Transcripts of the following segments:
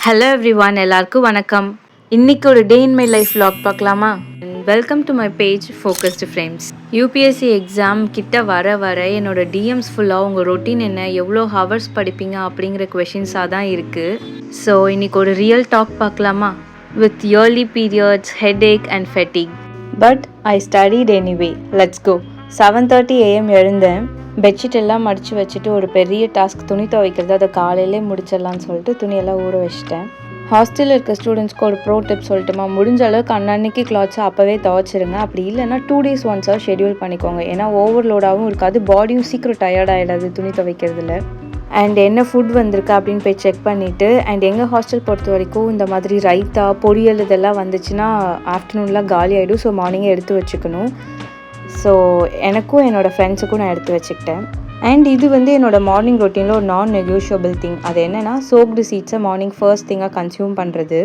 Hello everyone, எல்லாருக்கும் வணக்கம். இன்னைக்கு ஒரு டே இன் மை லைஃப் vlog பார்க்கலாமா? Welcome to my page focused frames. UPSC exam கிட்ட வர வர என்னோட டிஎம்ஸ் ஃபுல்லாக உங்கள் ரொட்டீன் என்ன, எவ்வளோ ஹவர்ஸ் படிப்பீங்க அப்படிங்கிற கொஷின்ஸாக தான் இருக்குது. ஸோ இன்னைக்கு ஒரு ரியல் டாக் பார்க்கலாமா? With early periods, headache and fatigue. But I studied anyway. Let's go. 7:30 AM எழுந்தேன். பெட்ஷீட் எல்லாம் மடித்து வச்சுட்டு ஒரு பெரிய டாஸ்க் துணி துவைக்கிறது, அதை காலையிலே முடிச்சிடலான்னு சொல்லிட்டு துணியெல்லாம் ஊற வச்சிட்டேன். ஹாஸ்டலில் இருக்க ஸ்டூடெண்ட்ஸ்க்கு ஒரு ப்ரோ டிப் சொல்லட்டுமா? முடிஞ்ச அளவுக்கு அன்னன்னைக்கு கிளாத்ஸை அப்போவே துவைச்சிருங்க. அப்படி இல்லைன்னா 2 days ஒன்ஸாக ஷெடியூல் பண்ணிக்கோங்க. ஏன்னா ஓவர்லோடாகவும் இருக்காது, பாடியும் சீக்கிரம் டயர்டாகிடாது துணி துவைக்கிறதுல. அண்ட் என்ன ஃபுட் வந்திருக்கு அப்படின்னு போய் செக் பண்ணிவிட்டு, அண்ட் எங்கள் ஹாஸ்டல் பொறுத்த வரைக்கும் இந்த மாதிரி ரைத்தா பொரியல் இதெல்லாம் வந்துச்சுன்னா ஆஃப்டர்நூன்லாம் காலி ஆகிடும். ஸோ மார்னிங்கே எடுத்து வச்சுக்கணும். ஸோ எனக்கும் என்னோடய ஃப்ரெண்ட்ஸுக்கும் நான் எடுத்து வச்சுக்கிட்டேன். அண்ட் இது என்னோடய மார்னிங் ரொட்டீனில் ஒரு நான் நெகோஷியபிள் திங். அது என்னென்னா, சோக்டு சீட்ஸை மார்னிங் ஃபர்ஸ்ட் திங்காக கன்சியூம் பண்ணுறது.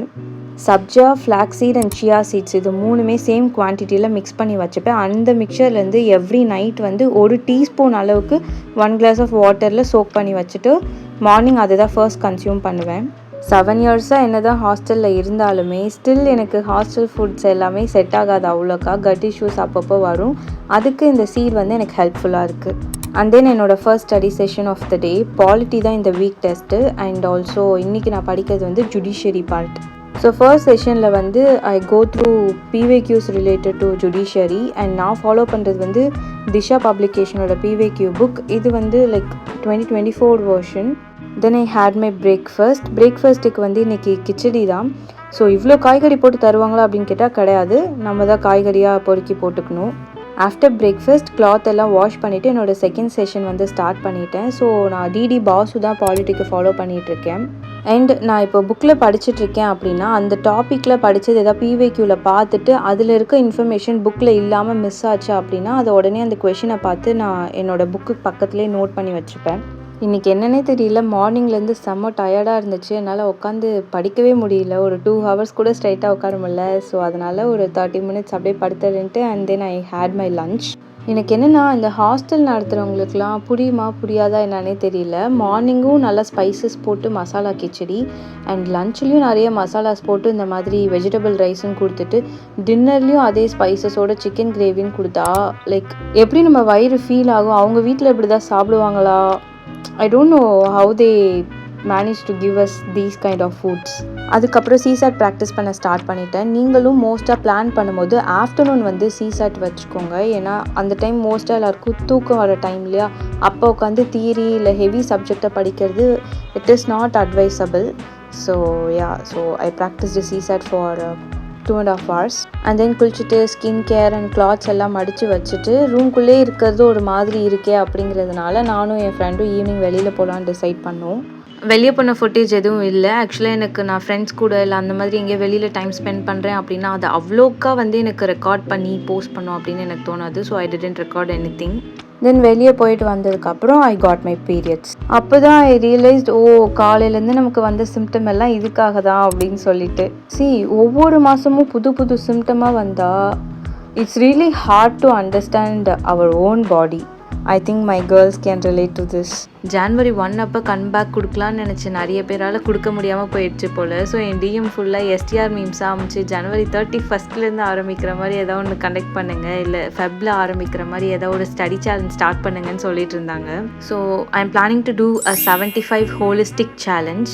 Sabja, flax seed and chia seeds இது மூணுமே சேம் குவான்டிட்டியில் மிக்ஸ் பண்ணி வச்சுப்பேன். அந்த மிக்சர்லேருந்து எவ்ரி நைட் 1 டீஸ்பூன் அளவுக்கு 1 glass ஆஃப் வாட்டரில் சோக் பண்ணி வச்சுட்டு மார்னிங் அதை தான் ஃபர்ஸ்ட் கன்சியூம் பண்ணுவேன். 7 yearsஸாக என்ன தான் ஹாஸ்டலில் இருந்தாலுமே ஸ்டில் எனக்கு ஹாஸ்டல் ஃபுட்ஸ் எல்லாமே செட் ஆகாது அவ்வளோக்கா. கட் இஷ்யூஸ் அப்பப்போ வரும். அதுக்கு இந்த சீட் எனக்கு ஹெல்ப்ஃபுல்லாக இருக்குது. அண்ட் தென் என்னோடய first study session of the day polity தான் இந்த வீக் டெஸ்ட்டு. அண்ட் ஆல்சோ இன்றைக்கி நான் படிக்கிறது ஜுடிஷியரி பார்ட். ஸோ ஃபர்ஸ்ட் செஷனில் I go through PYQs related to judiciary. And நான் ஃபாலோ பண்ணுறது திஷா பப்ளிகேஷனோட பிவேக்யூ புக். இது like 2024 version. Then I had my பிரேக்ஃபாஸ்ட்டுக்கு இன்றைக்கி கிச்சடி தான். ஸோ இவ்வளோ காய்கறி போட்டு தருவாங்களா அப்படின்னு கேட்டால் கிடையாது, நம்ம தான் காய்கறியாக பொறுக்கி போட்டுக்கணும். ஆஃப்டர் பிரேக்ஃபாஸ்ட் கிளாத் எல்லாம் வாஷ் பண்ணிவிட்டு என்னோடய செகண்ட் செஷன் ஸ்டார்ட் பண்ணிட்டேன். ஸோ நான் டிடி பாசு தான் பாலிட்டிக்கு ஃபாலோ பண்ணிகிட்ருக்கேன். அண்ட் நான் இப்போ புக்கில் படிச்சுட்ருக்கேன் அப்படின்னா அந்த டாப்பிக்கில் படித்தது எதாவது பிவேக்யூவில் பார்த்துட்டு அதில் இருக்க இன்ஃபர்மேஷன் புக்கில் இல்லாமல் மிஸ் ஆச்சு அப்படின்னா அதை உடனே அந்த கொஷினை பார்த்து நான் என்னோடய புக்கு பக்கத்துலேயே நோட் பண்ணி வச்சுப்பேன். இன்றைக்கி என்னன்னே தெரியல, மார்னிங்லேருந்து செம்ம டயர்டாக இருந்துச்சு. என்னால் உட்காந்து படிக்கவே முடியல. ஒரு 2 hours கூட ஸ்ட்ரைட்டாக உட்கார முடியல. ஸோ அதனால் ஒரு 30 minutes அப்படியே படுத்துட்டு and then I had my lunch. எனக்கு என்னென்னா, இந்த ஹாஸ்டல் நடத்துகிறவங்களுக்குலாம் புரியாதா என்னன்னே தெரியல. மார்னிங்கும் நல்லா ஸ்பைசஸ் போட்டு மசாலா கிச்சடி, அண்ட் லன்ச்லேயும் நிறைய மசாலாஸ் போட்டு இந்த மாதிரி வெஜிடபிள் ரைஸும் கொடுத்துட்டு டின்னர்லேயும் அதே ஸ்பைசஸோட சிக்கன் கிரேவின்னு கொடுத்தா லைக் எப்படி நம்ம வயிறு ஃபீல் ஆகும்? அவங்க வீட்டில் இப்படி தான் சாப்பிடுவாங்களா? I don't know how they manage to give us these kind of foods. அதுக்கப்புறம் சிசாட் ப்ராக்டிஸ் பண்ண ஸ்டார்ட் பண்ணிட்டேன். நீங்களும் மோஸ்ட்டாக பிளான் பண்ணும்போது ஆஃப்டர்நூன் சிசாட் வச்சுக்கோங்க. ஏன்னா அந்த டைம் மோஸ்ட்டாக எல்லாருக்கும் தூக்கம் வர டைம் இல்லையா? அப்போ உட்காந்து தியரி இல்லை ஹெவி சப்ஜெக்டை படிக்கிறது it is not advisable. So I practised CSAT for 2.5 hours. And then குளிச்சுட்டு ஸ்கின் கேர் அண்ட் கிளாத்ஸ் எல்லாம் மடித்து வச்சுட்டு ரூம்குள்ளே இருக்கிறது ஒரு மாதிரி இருக்கே அப்படிங்கிறதுனால நானும் என் ஃப்ரெண்டும் ஈவினிங் வெளியில் போகலான்னு டிசைட் பண்ணோம். வெளியே போன ஃபுட்டேஜ் எதுவும் இல்லை. ஆக்சுவலாக நான் ஃப்ரெண்ட்ஸ் கூட இல்லை அந்த மாதிரி எங்கேயோ வெளியில் டைம் ஸ்பெண்ட் பண்ணுறேன் அப்படின்னா அது அவ்வளோக்கா எனக்கு ரெக்கார்ட் பண்ணி போஸ்ட் பண்ணும் அப்படின்னு எனக்கு தோணாது. So I didn't record anything. Then வெளியே போயிட்டு வந்ததுக்கப்புறம் ஐ காட் மை பீரியட்ஸ். அப்போ தான் ஐ ரியலைஸ்ட், காலையிலேருந்து நமக்கு சிம்டம் எல்லாம் இதுக்காக தான் அப்படின்னு சொல்லிட்டு. ஒவ்வொரு மாதமும் புது சிம்டமாக வந்தால் it's really hard to understand our own body. I think my girls can relate to this. January 1 அப்போ கன்பேக் கொடுக்கலான்னு நினச்சேன். நிறைய பேரால் கொடுக்க முடியாமல் போயிடுச்சு போல். ஸோ என் டிஎம் ஃபுல்லாக எஸ்டிஆர் மீம்ஸாக அமைச்சு January 31 ஆரம்பிக்கிற மாதிரி ஏதாவது ஒன்று கண்டக்ட் பண்ணுங்கள், இல்லை ஃபெப்ல ஆரம்பிக்கிற மாதிரி ஏதாவது ஒரு ஸ்டடி சேலஞ்ச் ஸ்டார்ட் பண்ணுங்கன்னு சொல்லிட்டு இருந்தாங்க. So I am planning to do a 75 holistic challenge.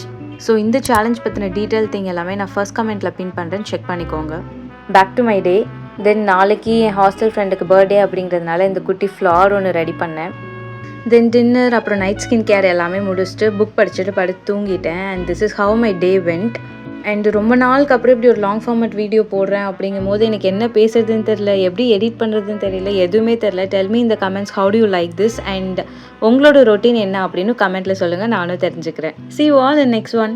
So இந்த சேலஞ்ச் பற்றின டீட்டெயில் திங் எல்லாமே நான் ஃபர்ஸ்ட் கமெண்ட்டில் பின் பண்ணுறேன், செக் பண்ணிக்கோங்க. Back to my day. Then நாளைக்கு என் ஹாஸ்டல் ஃப்ரெண்டுக்கு பர்த்டே அப்படிங்கிறதுனால இந்த குட்டி ஃப்ளார் ஒன்று ரெடி பண்ணேன். தென் டின்னர், அப்புறம் நைட் ஸ்கின் கேர் எல்லாமே முடிச்சுட்டு புக் படிச்சுட்டு படுத்து தூங்கிட்டேன். And this is how my day went. And ரொம்ப நாளுக்கு அப்புறம் இப்படி ஒரு லாங் ஃபார்மேட் வீடியோ போடுறேன் அப்படிங்கும் போது எனக்கு என்ன பேசுறதுன்னு தெரியல, எப்படி எடிட் பண்ணுறதுன்னு தெரியல, எதுவுமே தெரியல. டெல் மீ இந்த comments how to you like this, and உங்களோட ரொட்டீன் என்ன அப்படின்னு கமெண்ட்டில் சொல்லுங்கள், நானும் தெரிஞ்சுக்கிறேன். See you all in next one.